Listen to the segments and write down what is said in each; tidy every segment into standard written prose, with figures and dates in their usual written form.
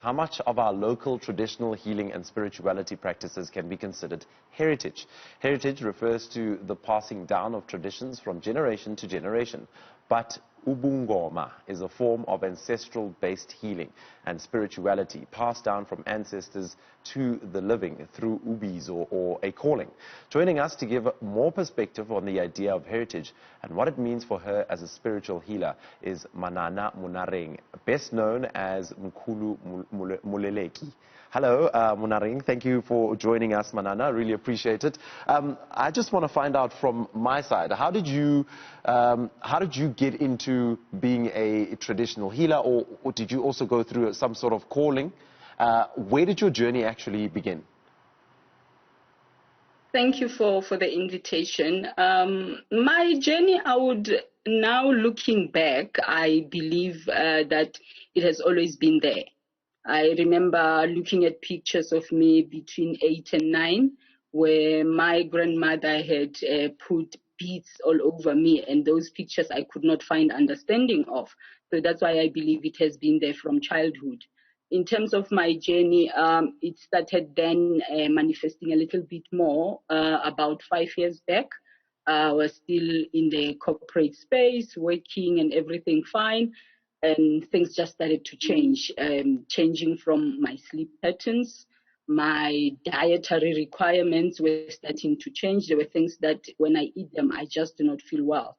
How much of our local traditional healing and spirituality practices can be considered heritage? Heritage refers to the passing down of traditions from generation to generation. But ubungoma is a form of ancestral-based healing and spirituality passed down from ancestors to the living through ubis or a calling. Joining us to give more perspective on the idea of heritage and what it means for her as a spiritual healer is Manana Monareng, best known as Mkhulu Moleleki. Hello, Monareng. Thank you for joining us, Manana. I really appreciate it. I just want to find out from my side, how did you get into being a traditional healer, or did you also go through some sort of calling? Where did your journey actually begin? Thank you for the invitation. My journey, I would now, looking back, I believe that it has always been there. I remember looking at pictures of me between 8 and 9, where my grandmother had put beads all over me, and those pictures I could not find understanding of. So that's why I believe it has been there from childhood. In terms of my journey, it started then manifesting a little bit more about 5 years back. I was still in the corporate space, working and everything fine. And things just started to change, changing from my sleep patterns. My dietary requirements were starting to change. There were things that when I eat them, I just do not feel well.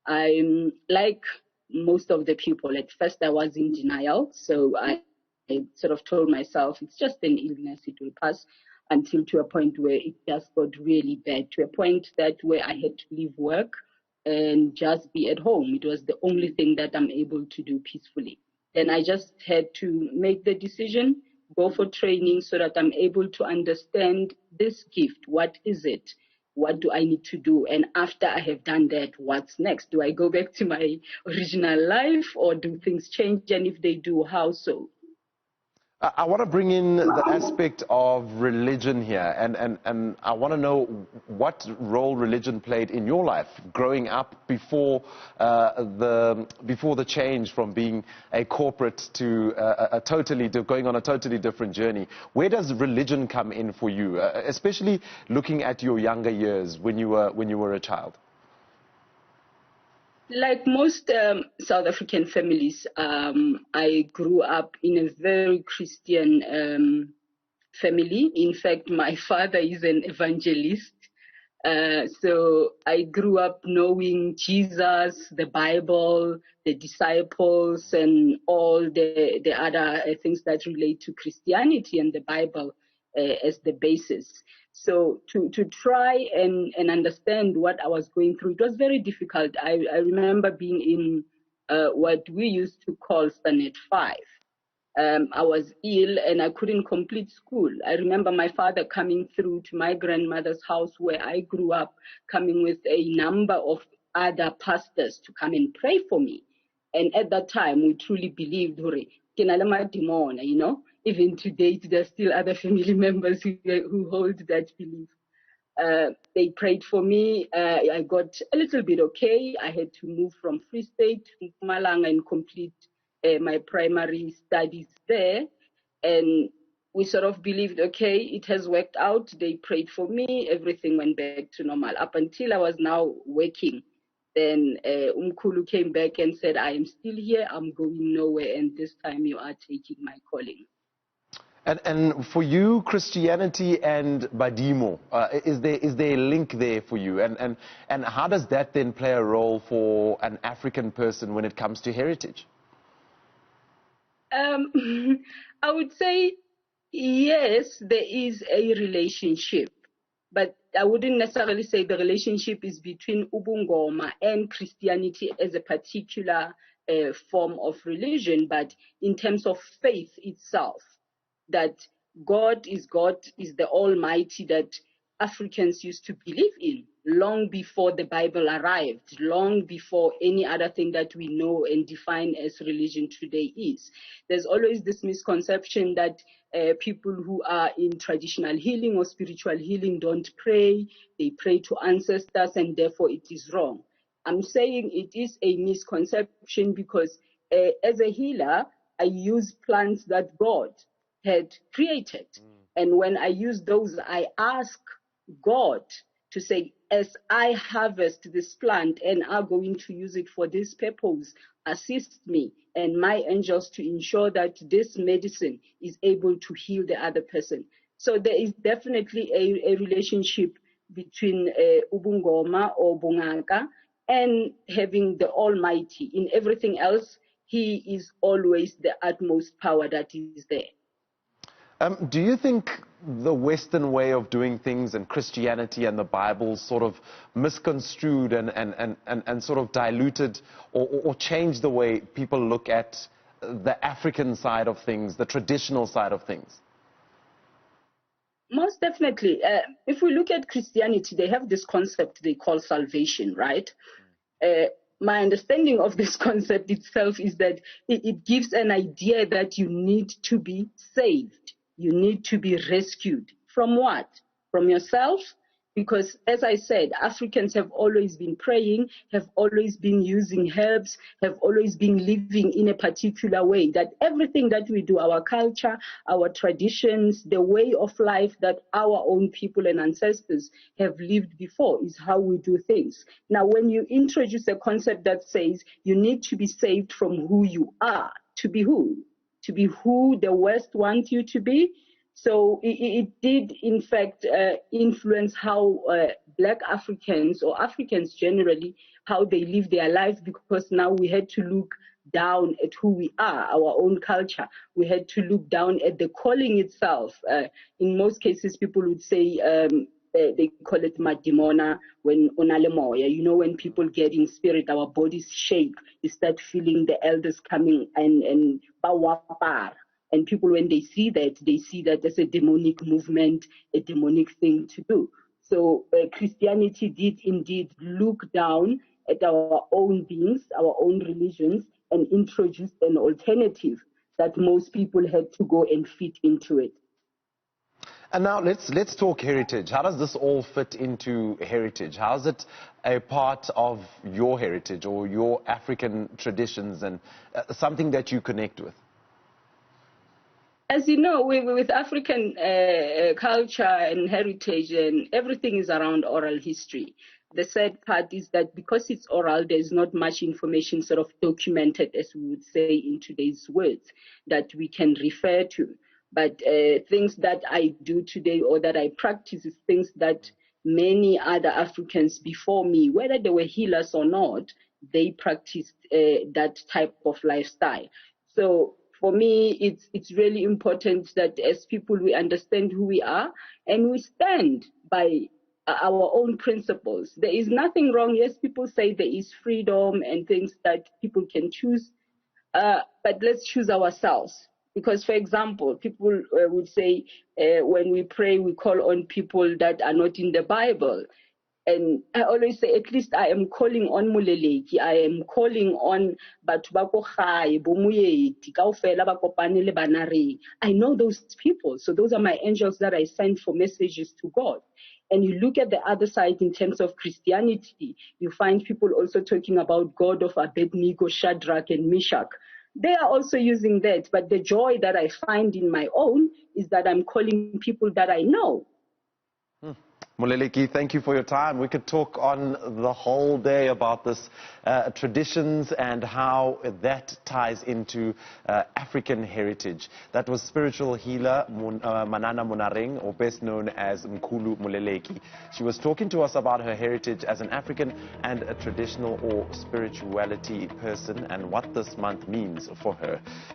I'm like most of the people. At first, I was in denial. So I sort of told myself, it's just an illness, it will pass, until to a point where it just got really bad, to a point that where I had to leave work and just be at home. It was the only thing that I'm able to do peacefully. Then I just had to make the decision, go for training so that I'm able to understand this gift. What is it? What do I need to do? And after I have done that, what's next? Do I go back to my original life, or do things change? And if they do, how so? I want to bring in the aspect of religion here, and I want to know what role religion played in your life growing up before the change from being a corporate to going on a totally different journey. Where does religion come in for you, especially looking at your younger years when you were a child? Like most South African families, I grew up in a very Christian family. In fact, my father is an evangelist. So I grew up knowing Jesus, the Bible, the disciples, and all the other things that relate to Christianity and the Bible as the basis. So to try and understand what I was going through, it was very difficult. I remember being in what we used to call Standard 5. I was ill and I couldn't complete school. I remember my father coming through to my grandmother's house where I grew up, coming with a number of other pastors to come and pray for me. And at that time, we truly believed, you know, even today, there's still other family members who hold that belief. They prayed for me. I got a little bit okay. I had to move from Free State to Mpumalanga and complete my primary studies there. And we sort of believed, okay, it has worked out. They prayed for me. Everything went back to normal up until I was now working. Then Mkhulu came back and said, I am still here. I'm going nowhere. And this time you are taking my calling. And for you, Christianity and Badimo, is there a link there for you? And how does that then play a role for an African person when it comes to heritage? I would say, yes, there is a relationship. But I wouldn't necessarily say the relationship is between Ubungoma and Christianity as a particular form of religion, but in terms of faith itself, that God is the Almighty that Africans used to believe in long before the Bible arrived, long before any other thing that we know and define as religion today is. There's always this misconception that people who are in traditional healing or spiritual healing don't pray, they pray to ancestors, and therefore it is wrong. I'm saying it is a misconception because as a healer, I use plants that God had created. And when I use those, I ask God to say, as I harvest this plant and are going to use it for this purpose, assist me and my angels to ensure that this medicine is able to heal the other person. So there is definitely a relationship between Ubungoma or Bunganga and having the Almighty. In everything else, He is always the utmost power that is there. Do you think the Western way of doing things and Christianity and the Bible sort of misconstrued and sort of diluted or changed the way people look at the African side of things, the traditional side of things? Most definitely. If we look at Christianity, they have this concept they call salvation, right? My understanding of this concept itself is that it gives an idea that you need to be saved. You need to be rescued. From what? From yourself? Because, as I said, Africans have always been praying, have always been using herbs, have always been living in a particular way. That everything that we do, our culture, our traditions, the way of life that our own people and ancestors have lived before is how we do things. Now, when you introduce a concept that says you need to be saved from who you are, to be who? To be who the West wants you to be. So it did, in fact, influence how Black Africans or Africans generally, how they live their life, because now we had to look down at who we are, our own culture. We had to look down at the calling itself. In most cases, people would say, they call it madimona, when onalemoya, you know, when people get in spirit, our bodies shake, you start feeling the elders coming and bawapar. And people, when they see that as a demonic movement, a demonic thing to do. So Christianity did indeed look down at our own beings, our own religions, and introduce an alternative that most people had to go and fit into it. And now let's talk heritage. How does this all fit into heritage? How is it a part of your heritage or your African traditions and something that you connect with? As you know, with African culture and heritage, and everything is around oral history. The sad part is that because it's oral, there's not much information sort of documented, as we would say in today's words, that we can refer to. But things that I do today or that I practice is things that many other Africans before me, whether they were healers or not, they practiced that type of lifestyle. So for me, it's really important that as people, we understand who we are and we stand by our own principles. There is nothing wrong. Yes, people say there is freedom and things that people can choose, but let's choose ourselves. Because, for example, people would say when we pray, we call on people that are not in the Bible. And I always say, at least I am calling on Moleleki. I am calling on batho ba ko gae, bo Moeti, kaofela ba kopane le Banareng. I know those people. So those are my angels that I send for messages to God. And you look at the other side in terms of Christianity, you find people also talking about God of Abednego, Shadrach, and Meshach. They are also using that. But the joy that I find in my own is that I'm calling people that I know. Moleleki, thank you for your time. We could talk on the whole day about this traditions and how that ties into African heritage. That was spiritual healer Manana Monareng, or best known as Mkhulu Moleleki. She was talking to us about her heritage as an African and a traditional or spirituality person and what this month means for her.